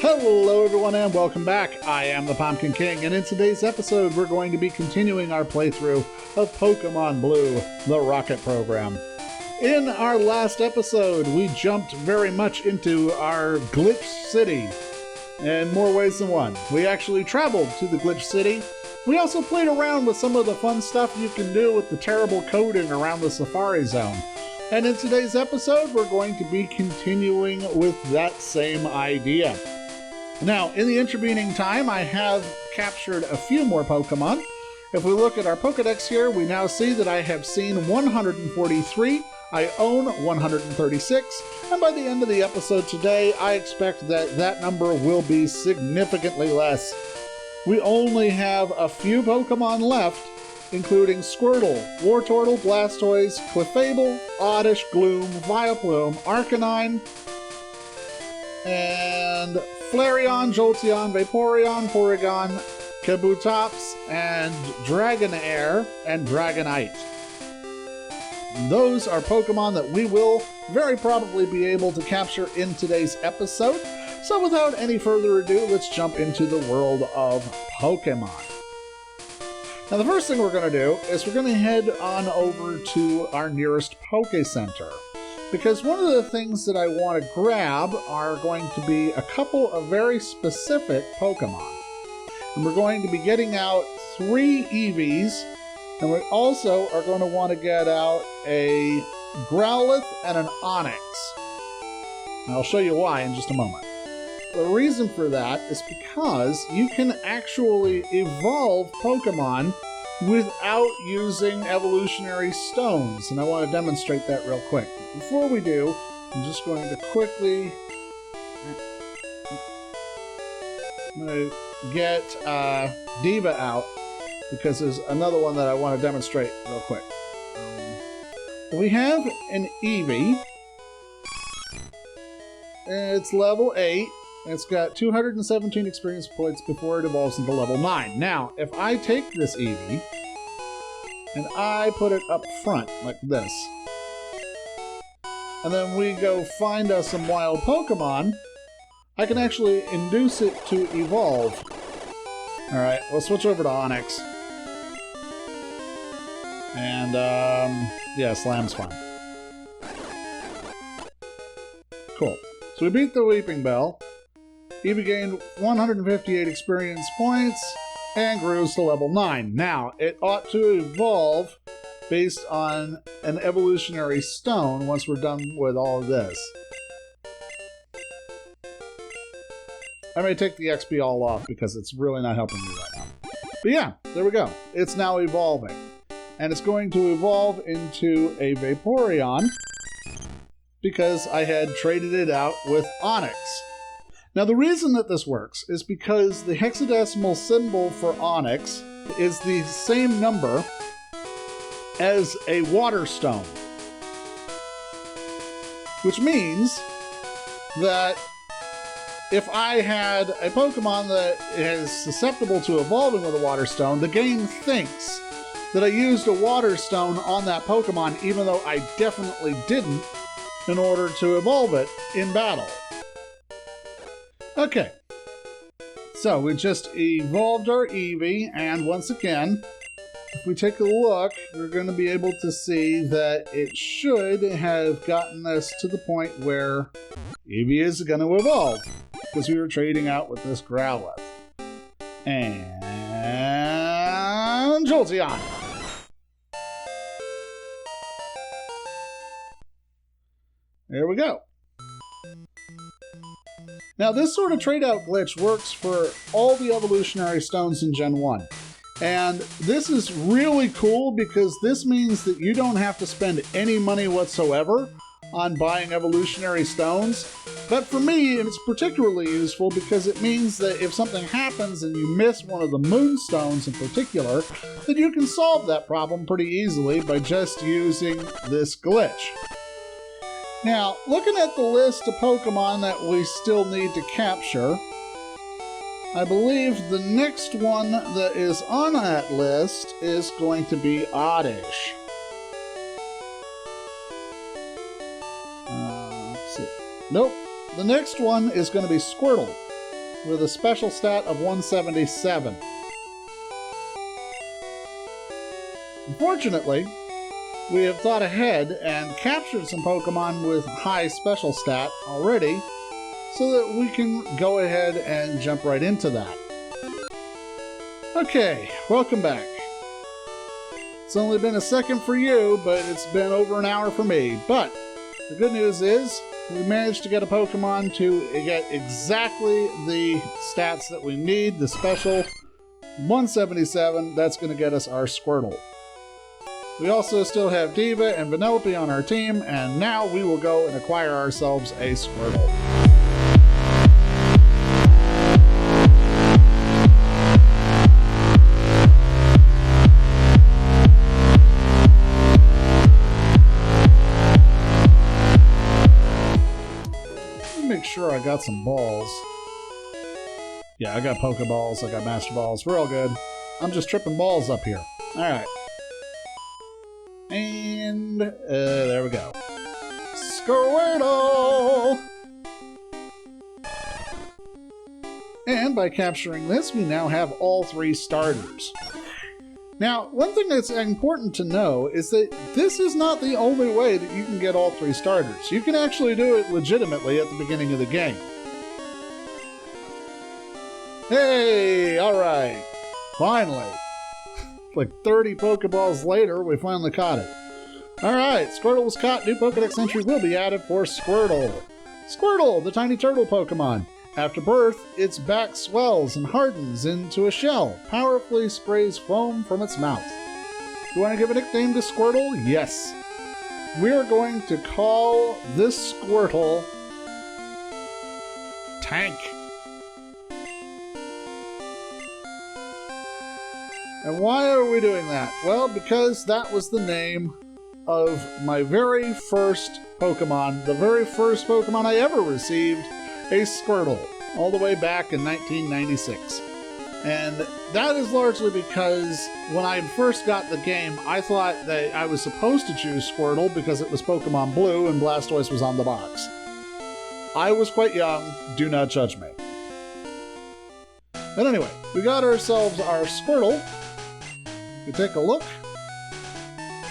Hello everyone and welcome back. I am the Pumpkin King, and in today's episode we're going to be continuing our playthrough of Pokemon Blue, the Rocket Program. In our last episode, we jumped very much into our Glitch City in more ways than one. We actually traveled to the Glitch City. We also played around with some of the fun stuff you can do with the terrible coding around the Safari Zone. And in today's episode, we're going to be continuing with that same idea. Now, in the intervening time, I have captured a few more Pokemon. If we look at our Pokedex here, we now see that I have seen 143, I own 136, and by the end of the episode today, I expect that that number will be significantly less. We only have a few Pokemon left, including Squirtle, Wartortle, Blastoise, Clefable, Oddish, Gloom, Vileplume, Arcanine, and Flareon, Jolteon, Vaporeon, Porygon, Kabutops, and Dragonair and Dragonite. Those are Pokemon that we will very probably be able to capture in today's episode. So without any further ado, let's jump into the world of Pokemon. Now the first thing we're going to do is we're going to head on over to our nearest Poke Center, because one of the things that I want to grab are going to be a couple of very specific Pokemon. And we're going to be getting out 3 Eevees, and we also are going to want to get out a Growlithe and an Onix. And I'll show you why in just a moment. The reason for that is because you can actually evolve Pokemon without using evolutionary stones, and I want to demonstrate that real quick. Before we do, I'm just going to quickly get Diva out, because there's another one that I want to demonstrate real quick. We have an Eevee. It's level 8. It's got 217 experience points before it evolves into level 9. Now, if I take this Eevee and I put it up front like this, and then we go find us some wild Pokemon, I can actually induce it to evolve. Alright, we'll switch over to Onix. And, yeah, Slam's fine. Cool. So we beat the Weeping Bell. Eevee gained 158 experience points and grew to level 9. Now, it ought to evolve based on an evolutionary stone once we're done with all of this. I may take the XP all off because it's really not helping me right now. But yeah, there we go. It's now evolving. And it's going to evolve into a Vaporeon because I had traded it out with Onix. Now the reason that this works is because the hexadecimal symbol for Onix is the same number as a water stone. Which means that if I had a Pokemon that is susceptible to evolving with a water stone, the game thinks that I used a water stone on that Pokemon even though I definitely didn't in order to evolve it in battle. Okay, so we just evolved our Eevee, and once again, if we take a look, we're going to be able to see that it should have gotten us to the point where Eevee is going to evolve, because we were trading out with this Growlithe. And Jolteon! There we go. Now, this sort of trade-out glitch works for all the evolutionary stones in Gen 1. And this is really cool because this means that you don't have to spend any money whatsoever on buying evolutionary stones. But for me, it's particularly useful because it means that if something happens and you miss one of the moonstones in particular, then you can solve that problem pretty easily by just using this glitch. Now, looking at the list of Pokemon that we still need to capture, I believe the next one that is on that list is going to be Oddish. Let's see. Nope. The next one is going to be Squirtle. with a special stat of 177. Unfortunately, we have thought ahead and captured some Pokemon with high special stat already, so that we can go ahead and jump right into that. Okay, welcome back. It's only been a second for you, but it's been over an hour for me. But the good news is, we managed to get a Pokemon to get exactly the stats that we need, the special 177, that's going to get us our Squirtle. We also still have Diva and Vanellope on our team, and now we will go and acquire ourselves a Squirtle. Make sure I got some balls. Yeah, I got Pokeballs, I got Master Balls, we're all good. I'm just tripping balls up here. Alright. And, there we go. Squirtle! And by capturing this, we now have all 3 starters. Now, one thing that's important to know is that this is not the only way that you can get all 3 starters. You can actually do it legitimately at the beginning of the game. Hey, alright. Finally. Like 30 Pokeballs later, we finally caught it. Alright, Squirtle was caught. New Pokedex entry will be added for Squirtle. Squirtle, the tiny turtle Pokemon. After birth, its back swells and hardens into a shell, powerfully sprays foam from its mouth. You want to give a nickname to Squirtle? Yes. We're going to call this Squirtle Tank. And why are we doing that? Well, because that was the name of my very first Pokemon, the very first Pokemon I ever received, a Squirtle, all the way back in 1996. And that is largely because when I first got the game, I thought that I was supposed to choose Squirtle because it was Pokemon Blue and Blastoise was on the box. I was quite young, do not judge me. But anyway, we got ourselves our Squirtle. We take a look.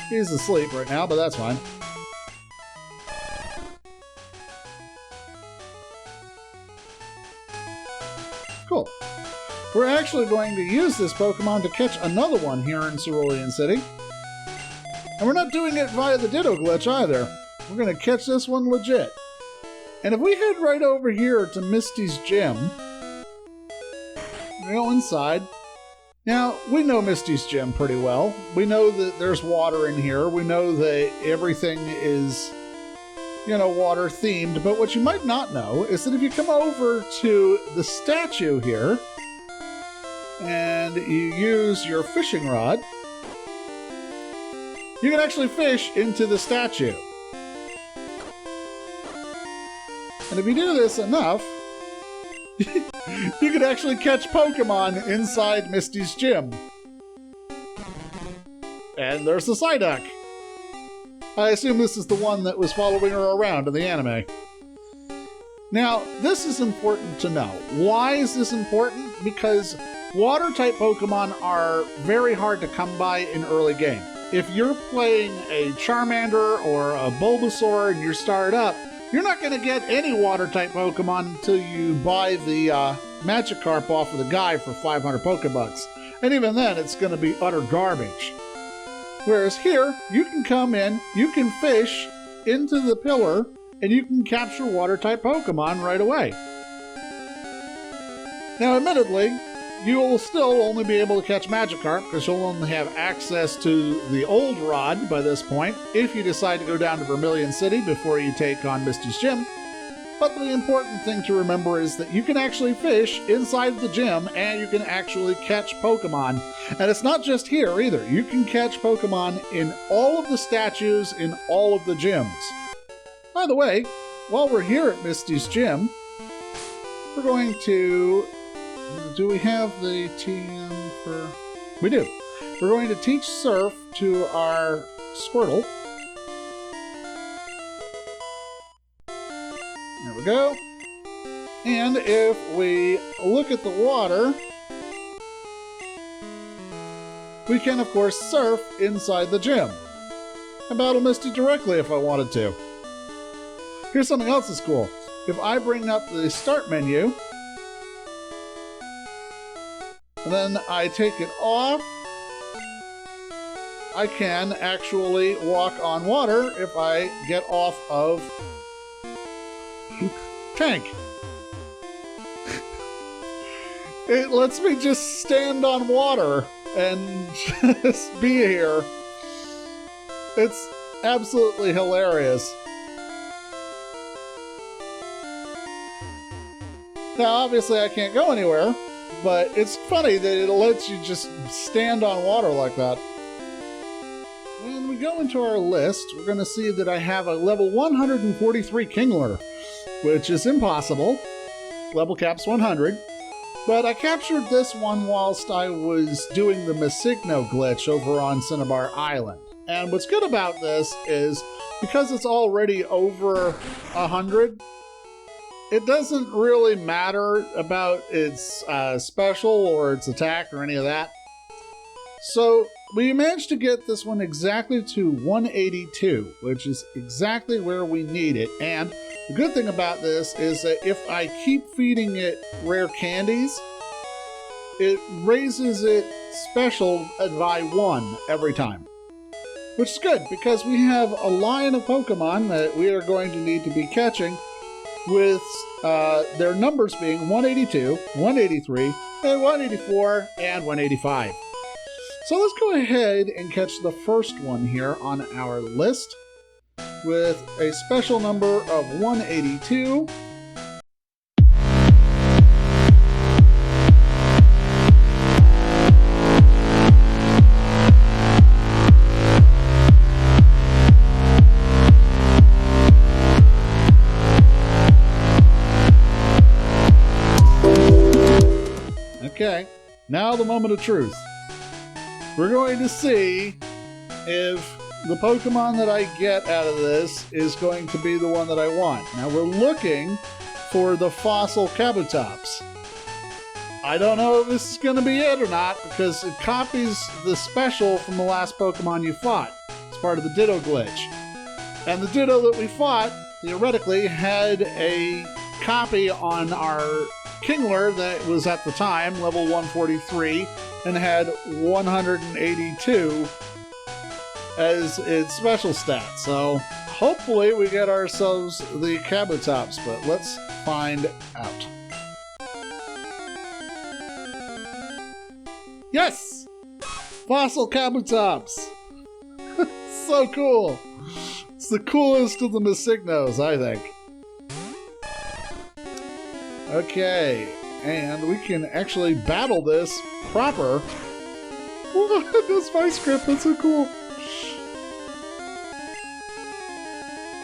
He's asleep right now, but that's fine. Cool. We're actually going to use this Pokemon to catch another one here in Cerulean City. And we're not doing it via the Ditto glitch either. We're going to catch this one legit. And if we head right over here to Misty's gym, we go inside. Now, we know Misty's gym pretty well. We know that there's water in here. We know that everything is, you know, water themed. But what you might not know is that if you come over to the statue here and you use your fishing rod, you can actually fish into the statue. And if you do this enough, you can actually catch Pokemon inside Misty's gym. And there's the Psyduck. I assume this is the one that was following her around in the anime. Now, this is important to know. Why is this important? Because water-type Pokemon are very hard to come by in early game. If you're playing a Charmander or a Bulbasaur and you're started up, you're not going to get any water-type Pokemon until you buy the Magikarp off of the guy for 500 Pokebucks. And even then, it's going to be utter garbage. Whereas here, you can come in, you can fish into the pillar, and you can capture water-type Pokemon right away. Now, admittedly, you will still only be able to catch Magikarp because you'll only have access to the old rod by this point if you decide to go down to Vermilion City before you take on Misty's gym. But the important thing to remember is that you can actually fish inside the gym and you can actually catch Pokemon. And it's not just here either. You can catch Pokemon in all of the statues in all of the gyms. By the way, while we're here at Misty's gym, we're going to... Do we have the TM for... We do. We're going to teach Surf to our Squirtle. There we go. And if we look at the water, we can, of course, surf inside the gym and battle Misty directly if I wanted to. Here's something else that's cool. If I bring up the start menu, and then I take it off, I can actually walk on water if I get off of tank. It lets me just stand on water and just be here. It's absolutely hilarious. Now, obviously, I can't go anywhere, but it's funny that it lets you just stand on water like that. When we go into our list, we're going to see that I have a level 143 Kingler, which is impossible. Level cap's 100. But I captured this one whilst I was doing the Masigno glitch over on Cinnabar Island. And what's good about this is, because it's already over 100, it doesn't really matter about its special or its attack or any of that. So we managed to get this one exactly to 182, which is exactly where we need it. And the good thing about this is that if I keep feeding it rare candies, it raises it special by 1 every time. Which is good, because we have a line of Pokemon that we are going to need to be catching, with their numbers being 182, 183, and 184, and 185. So let's go ahead and catch the first one here on our list, with a special number of 182. Okay, now the moment of truth. We're going to see if the Pokemon that I get out of this is going to be the one that I want. Now we're looking for the fossil Kabutops. I don't know if this is going to be it or not, because it copies the special from the last Pokemon you fought. It's part of the ditto glitch. And the ditto that we fought, theoretically, had a copy on our Kingler that was at the time level 143 and had 182 as its special stat. So hopefully we get ourselves the Kabutops, but let's find out. Yes! Fossil Kabutops! So cool! It's the coolest of the Masignos, I think. Okay, and we can actually battle this proper. What? This vice grip, that's so cool.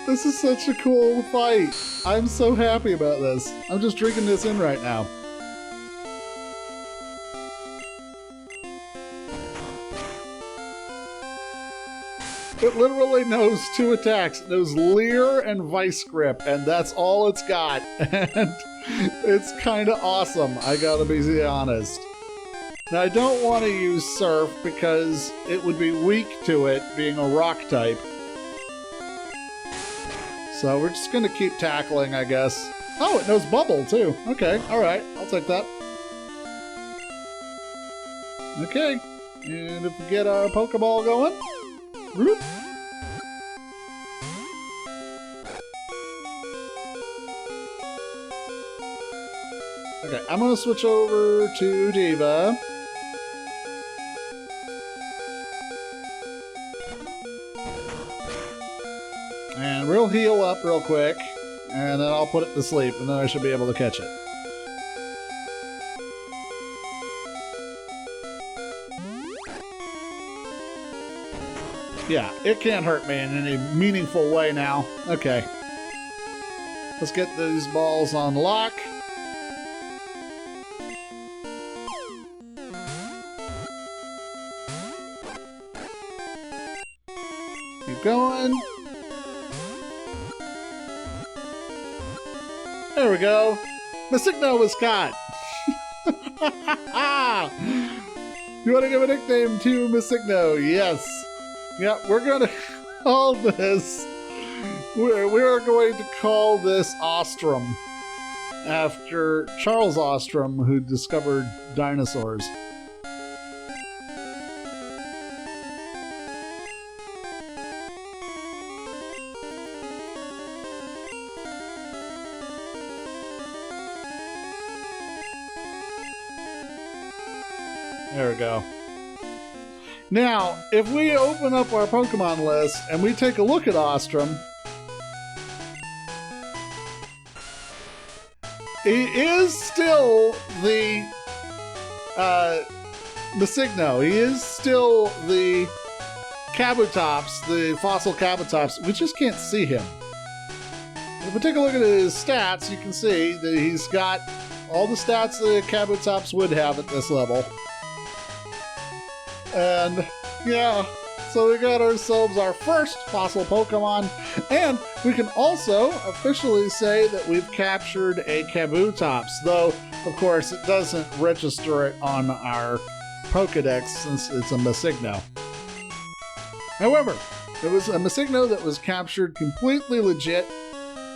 This is such a cool fight. I'm so happy about this. I'm just drinking this in right now. It literally knows 2 attacks. It knows Leer and Vice Grip, and that's all it's got. And it's kind of awesome, I gotta be honest. Now, I don't want to use Surf because it would be weak to it, being a rock type. So we're just gonna keep tackling, I guess. Oh, it knows Bubble, too. Okay, alright, I'll take that. Okay, and if we get our Pokeball going... Whoop. Okay, I'm gonna switch over to Diva. And we'll heal up real quick, and then I'll put it to sleep, and then I should be able to catch it. Yeah, it can't hurt me in any meaningful way now. Okay. Let's get these balls on lock. Keep going. There we go. Masigno was caught! You want to give a nickname to Masigno? Yes. Yeah, we're going to call this... We're going to call this Ostrom, after Charles Ostrom, who discovered dinosaurs. There we go. Now, if we open up our Pokemon list and we take a look at Ostrom, he is still the Masigno. He is still the Kabutops, the fossil Kabutops. We just can't see him. If we take a look at his stats, you can see that he's got all the stats that Kabutops would have at this level. And, yeah, so we got ourselves our first fossil Pokemon, and we can also officially say that we've captured a Kabutops, though, of course, it doesn't register it on our Pokedex since it's a Masigno. However, it was a Masigno that was captured completely legit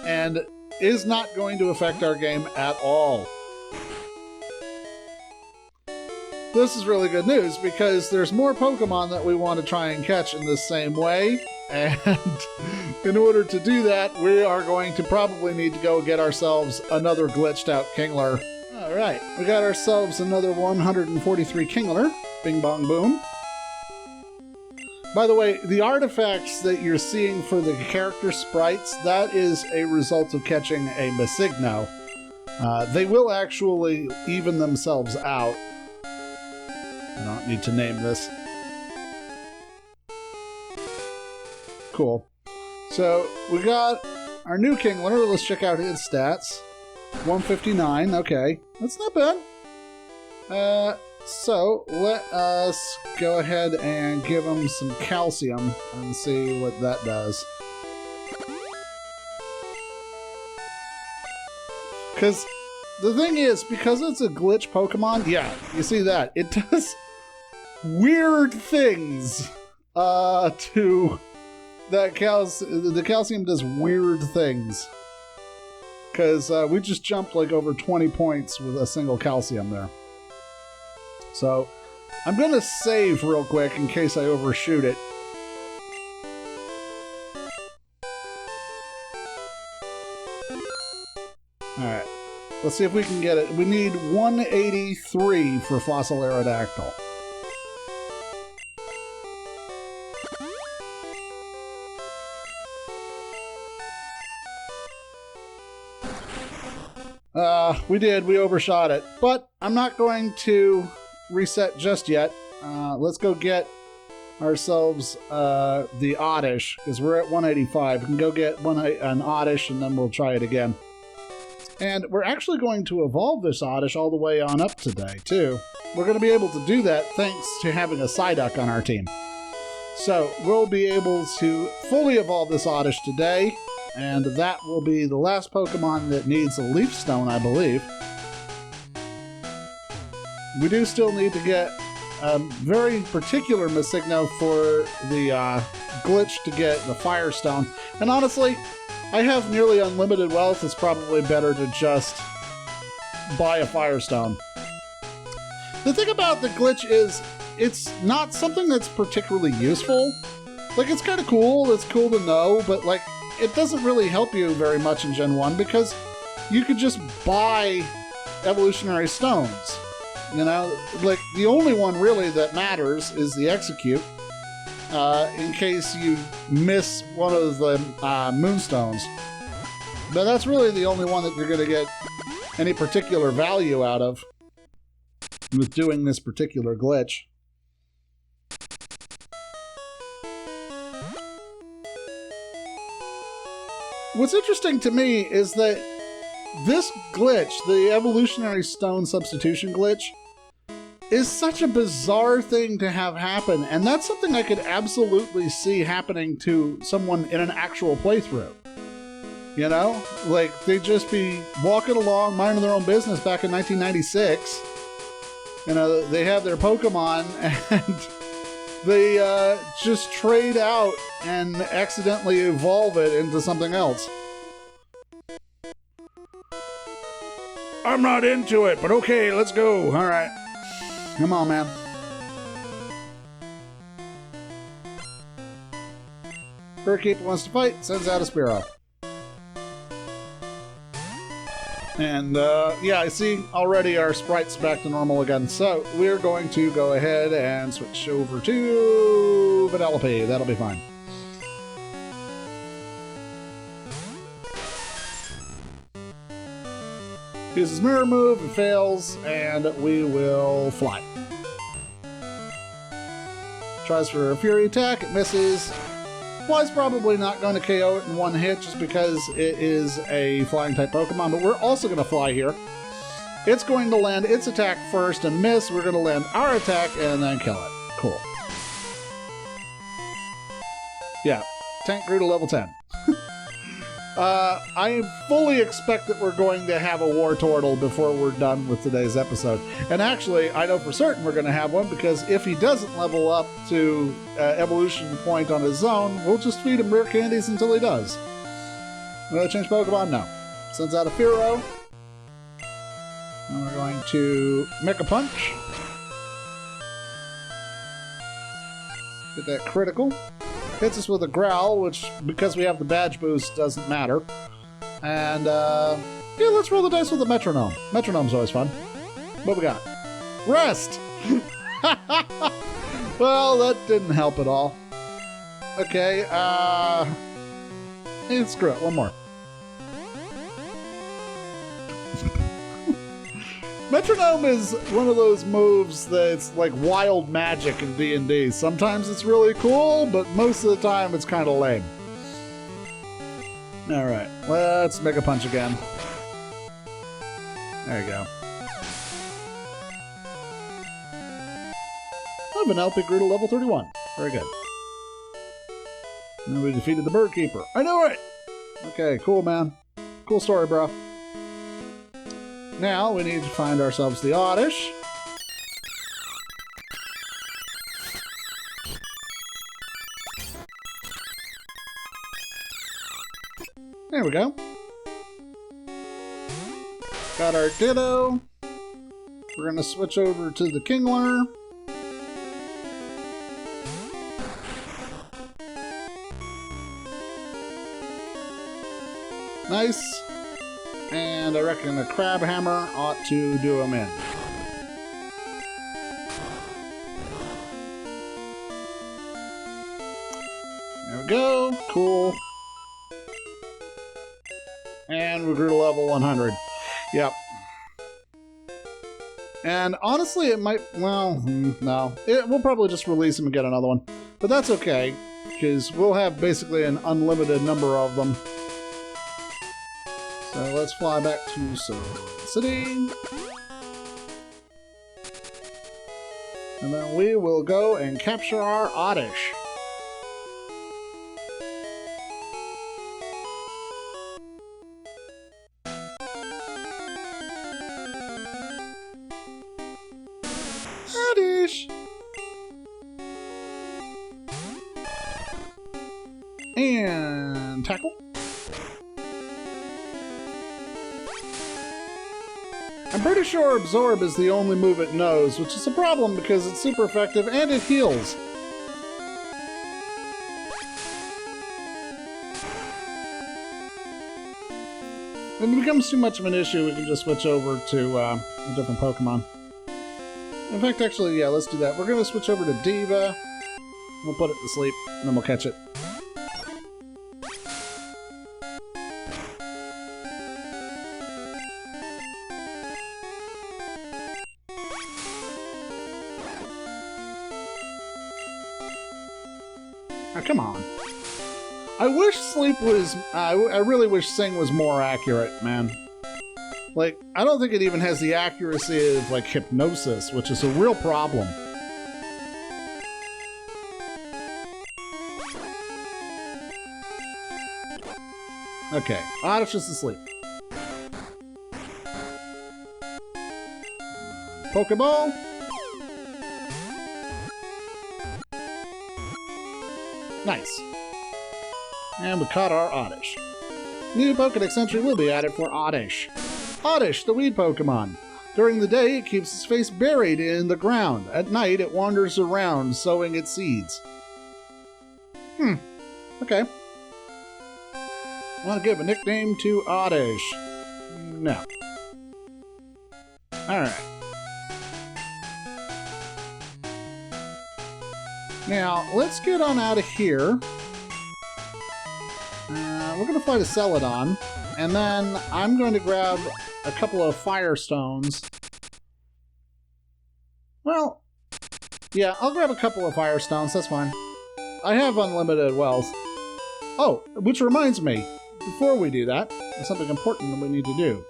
and is not going to affect our game at all. This is really good news because there's more Pokemon that we want to try and catch in this same way, and in order to do that, we are going to probably need to go get ourselves another glitched out Kingler. Alright, we got ourselves another 143 Kingler. Bing bong boom. By the way, the artifacts that you're seeing for the character sprites, that is a result of catching a Masigno. They will actually even themselves out. I don't need to name this. Cool. So, we got our new Kingler. Let's check out his stats. 159, okay. That's not bad. So, let us go ahead and give him some calcium and see what that does. Because the thing is, because it's a glitch Pokemon, yeah, you see that. It does weird things to that calcium. The calcium does weird things. Because we just jumped like over 20 points with a single calcium there. So, I'm going to save real quick in case I overshoot it. Alright. Let's see if we can get it. We need 183 for Fossil Aerodactyl. We did. We overshot it. But I'm not going to reset just yet. Let's go get ourselves the Oddish, because we're at 185. We can go get an Oddish, and then we'll try it again. And we're actually going to evolve this Oddish all the way on up today, too. We're going to be able to do that thanks to having a Psyduck on our team. So we'll be able to fully evolve this Oddish today, and that will be the last Pokemon that needs a Leaf Stone, I believe. We do still need to get a very particular Masigno for the glitch to get the Firestone. And honestly, I have nearly unlimited wealth. It's probably better to just buy a Firestone. The thing about the glitch is it's not something that's particularly useful. Like, it's kind of cool. It's cool to know, but like, it doesn't really help you very much in Gen 1 because you could just buy evolutionary stones. You know, like, the only one really that matters is the Execute, in case you miss one of the Moonstones. But that's really the only one that you're going to get any particular value out of with doing this particular glitch. What's interesting to me is that this glitch, the evolutionary stone substitution glitch, is such a bizarre thing to have happen, and that's something I could absolutely see happening to someone in an actual playthrough. You know? Like, they'd just be walking along, minding their own business back in 1996. You know, they have their Pokemon, and they just trade out and accidentally evolve it into something else. I'm not into it, but okay, let's go. All right. Come on, man. Furkeeper wants to fight, sends out a Spearow. And, yeah, I see already our sprite's back to normal again. So, we're going to go ahead and switch over to Vanellope. That'll be fine. Uses Mirror Move, it fails, and we will fly. Tries for a Fury Attack, it misses. Fly's probably not going to KO it in one hit just because it is a flying type Pokemon, but we're also going to fly here. It's going to land its attack first and miss. We're going to land our attack and then kill it. Cool. Yeah, tank grew to level 10. I fully expect that we're going to have a Wartortle before we're done with today's episode. And actually, I know for certain we're going to have one, because if he doesn't level up to evolution point on his own, we'll just feed him rare candies until he does. Will I change Pokemon? No. Sends out a Fearow. And we're going to Mega Punch. Get that critical. Hits us with a Growl, which, because we have the badge boost, doesn't matter. And, yeah, let's roll the dice with the Metronome. Metronome's always fun. What we got? Rest! Well, that didn't help at all. Okay, screw it, one more. Metronome is one of those moves that's like wild magic in D&D. Sometimes it's really cool, but most of the time it's kind of lame. Alright, let's Mega Punch again. There you go. Oh, Vanellope grew to level 31. Very good. And we defeated the Bird Keeper. I knew it! Okay, cool, man. Cool story, bro. Now we need to find ourselves the Oddish. There we go. Got our Ditto. We're going to switch over to the Kingler. Nice. And I reckon a Crab Hammer ought to do him in. There we go. Cool. And we grew to level 100. Yep. And honestly, it might... Well, no. We'll probably just release him and get another one. But that's okay, because we'll have basically an unlimited number of them. So let's fly back to Silver City. And then we will go and capture our Oddish. Oddish! And tackle. I'm pretty sure Absorb is the only move it knows, which is a problem because it's super effective and it heals. If it becomes too much of an issue, we can just switch over to a different Pokemon. In fact, actually, yeah, let's do that. We're going to switch over to Diva. We'll put it to sleep, and then we'll catch it. Oh, come on. I wish Sleep was... I really wish Sing was more accurate, man. Like, I don't think it even has the accuracy of, like, Hypnosis, which is a real problem. Okay, Oddish is asleep. Pokeball. Nice. And we caught our Oddish. New Pokedex entry will be added for Oddish. Oddish, the weed Pokemon. During the day, it keeps its face buried in the ground. At night, it wanders around, sowing its seeds. Okay. Want to give a nickname to Oddish? No. Alright. Now, let's get on out of here. We're going to fight a Celadon, and then I'm going to grab a couple of Firestones. Well, yeah, I'll grab a couple of Firestones, that's fine. I have unlimited wealth. Oh, which reminds me, before we do that, there's something important that we need to do.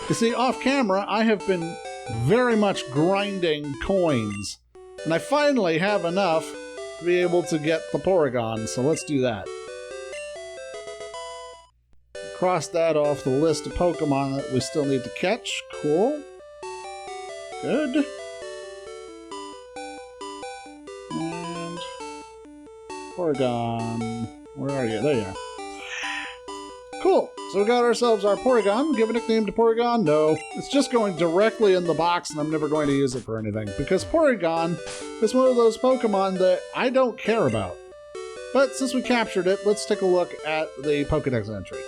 You see, off camera, I have been very much grinding coins, and I finally have enough to be able to get the Porygon, so let's do that. Cross that off the list of Pokemon that we still need to catch. Cool. Good. And Porygon. Where are you? There you are. Cool. So we got ourselves our Porygon. Give a nickname to Porygon? No. It's just going directly in the box, and I'm never going to use it for anything. Because Porygon is one of those Pokemon that I don't care about. But since we captured it, let's take a look at the Pokedex entry.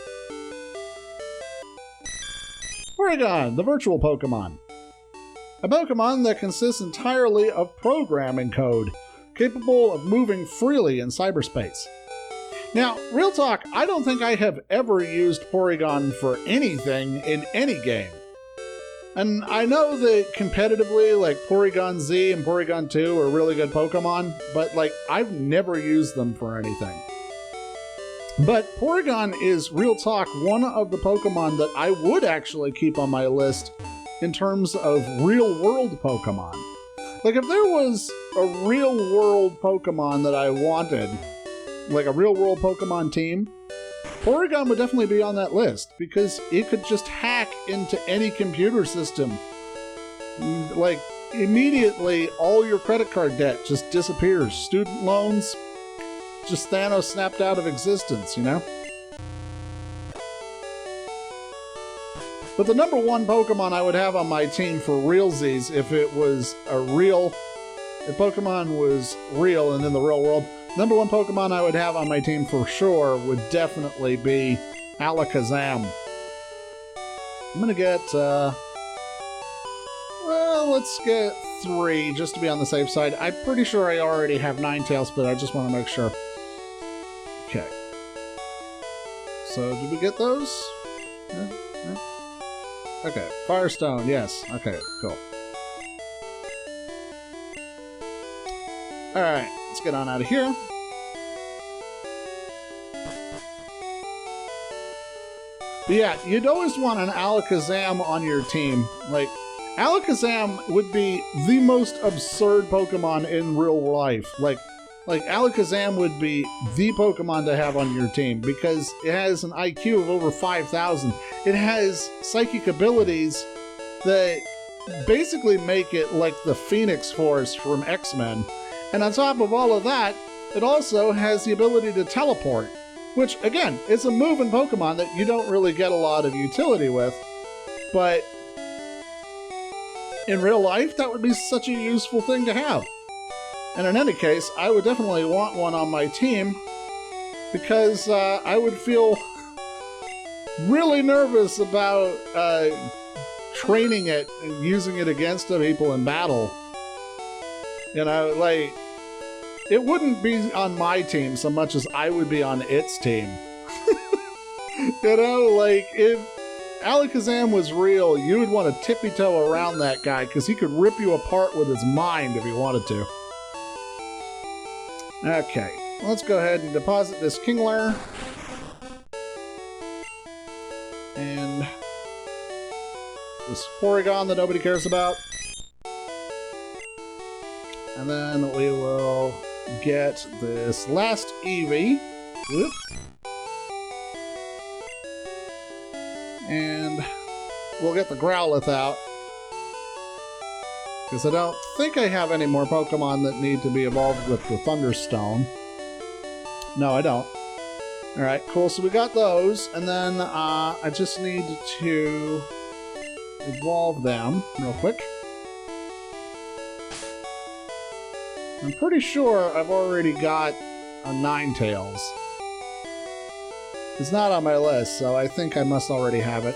Porygon, the virtual Pokemon. A Pokemon that consists entirely of programming code, capable of moving freely in cyberspace. Now, real talk, I don't think I have ever used Porygon for anything in any game. And I know that competitively, like, Porygon Z and Porygon 2 are really good Pokemon, but, like, I've never used them for anything. But Porygon is, real talk, one of the Pokemon that I would actually keep on my list in terms of real-world Pokemon. Like, if there was a real-world Pokemon that I wanted, like a real-world Pokemon team, Porygon would definitely be on that list, because it could just hack into any computer system. Like, immediately, all your credit card debt just disappears. Student loans, just Thanos snapped out of existence, you know? But the number one Pokemon I would have on my team for realsies, if it was if Pokemon was real and in the real world, number one Pokemon I would have on my team for sure would definitely be Alakazam. I'm gonna get, well, let's get 3 just to be on the safe side. I'm pretty sure I already have Ninetales, but I just want to make sure. Okay. So, did we get those? No? No? Okay. Firestone, yes. Okay, cool. Alright, let's get on out of here. But yeah, you'd always want an Alakazam on your team. Like, Alakazam would be the most absurd Pokemon in real life. Like Alakazam would be the Pokemon to have on your team because it has an IQ of over 5,000. It has psychic abilities that basically make it like the Phoenix Force from X-Men. And on top of all of that, it also has the ability to teleport, which, again, is a moving Pokemon that you don't really get a lot of utility with, but in real life, that would be such a useful thing to have. And in any case, I would definitely want one on my team because I would feel really nervous about training it and using it against people in battle. You know, like, it wouldn't be on my team so much as I would be on its team. You know, like, if Alakazam was real, you would want to tippy-toe around that guy because he could rip you apart with his mind if he wanted to. Okay, let's go ahead and deposit this Kingler. And this Porygon that nobody cares about. And then we will get this last Eevee. Whoop. And we'll get the Growlithe out. Because I don't think I have any more Pokemon that need to be evolved with the Thunderstone. No, I don't. Alright, cool. So we got those. And then I just need to evolve them real quick. I'm pretty sure I've already got a Ninetales. It's not on my list, so I think I must already have it.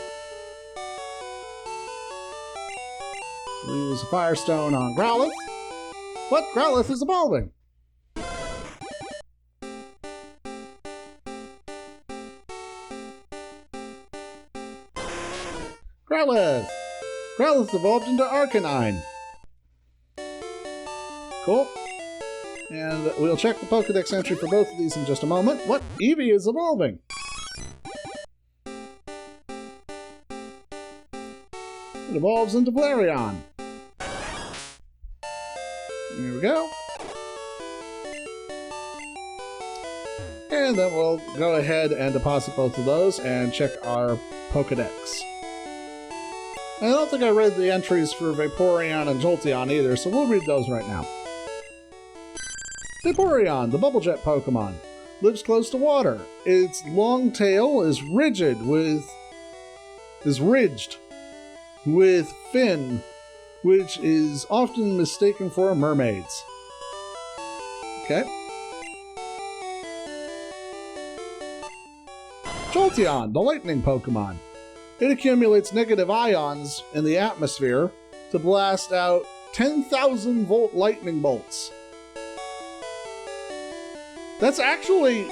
We use a Firestone on Growlithe. What? Growlithe is evolving! Growlithe! Growlithe evolved into Arcanine. Cool. And we'll check the Pokedex entry for both of these in just a moment. What? Eevee is evolving! It evolves into Flareon. Here we go. And then we'll go ahead and deposit both of those and check our Pokedex. I don't think I read the entries for Vaporeon and Jolteon either, so we'll read those right now. Vaporeon, the Bubble Jet Pokemon, lives close to water. Its long tail is ridged with fin, which is often mistaken for a mermaid's. Okay. Jolteon, the lightning Pokemon. It accumulates negative ions in the atmosphere to blast out 10,000 volt lightning bolts. That's actually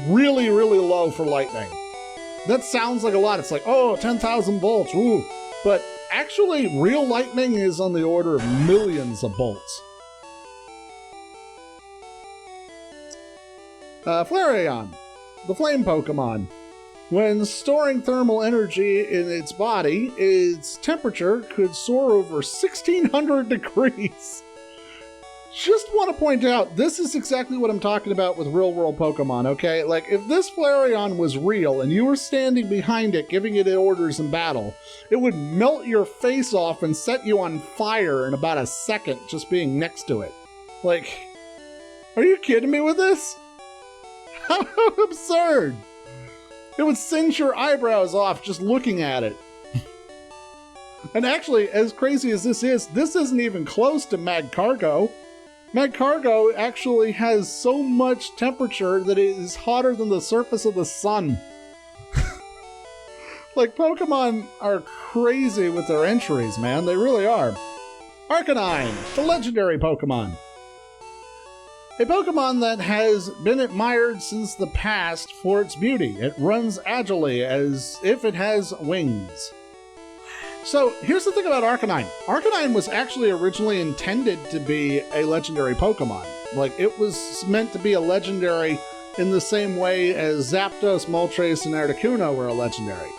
really, really low for lightning. That sounds like a lot. It's like, oh, 10,000 volts, ooh. But actually, real lightning is on the order of millions of bolts. Flareon, the flame Pokemon. When storing thermal energy in its body, its temperature could soar over 1,600 degrees. Just want to point out, this is exactly what I'm talking about with real-world Pokemon, okay? Like, if this Flareon was real and you were standing behind it giving it orders in battle, it would melt your face off and set you on fire in about a second just being next to it. Like, are you kidding me with this? How absurd! It would singe your eyebrows off just looking at it. And actually, as crazy as this isn't even close to Magcargo. Magcargo actually has so much temperature that it is hotter than the surface of the sun. Like, Pokemon are crazy with their entries, man. They really are. Arcanine, the legendary Pokemon. A Pokemon that has been admired since the past for its beauty. It runs agilely as if it has wings. So, here's the thing about Arcanine. Arcanine was actually originally intended to be a legendary Pokemon. Like, it was meant to be a legendary in the same way as Zapdos, Moltres, and Articuno were a legendary.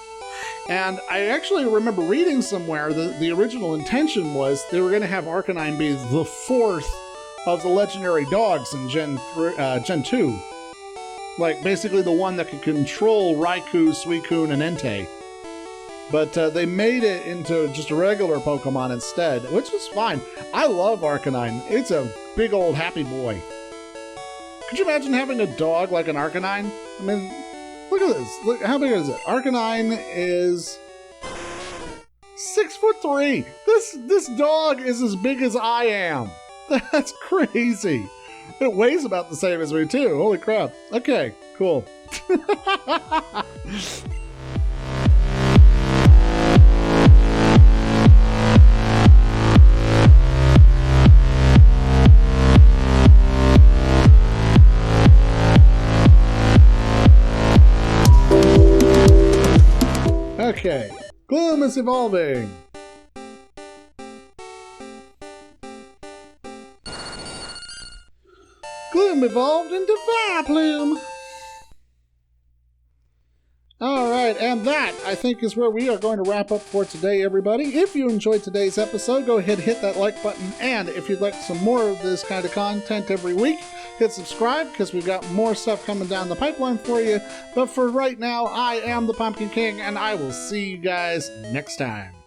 And I actually remember reading somewhere that the original intention was they were going to have Arcanine be the fourth of the legendary dogs in Gen 2. Like, basically the one that could control Raikou, Suicune, and Entei. But they made it into just a regular Pokemon instead, which is fine. I love Arcanine. It's a big old happy boy. Could you imagine having a dog like an Arcanine? I mean, look at this. Look, how big is it? Arcanine is 6'3". This dog is as big as I am. That's crazy. It weighs about the same as me too. Holy crap. Okay, cool. Okay, Gloom is evolving. Gloom evolved into Vileplume. Alright, right, and that, I think, is where we are going to wrap up for today, everybody. If you enjoyed today's episode, go ahead and hit that like button, and if you'd like some more of this kind of content every week, hit subscribe, because we've got more stuff coming down the pipeline for you. But for right now, I am the Pumpkin King, and I will see you guys next time.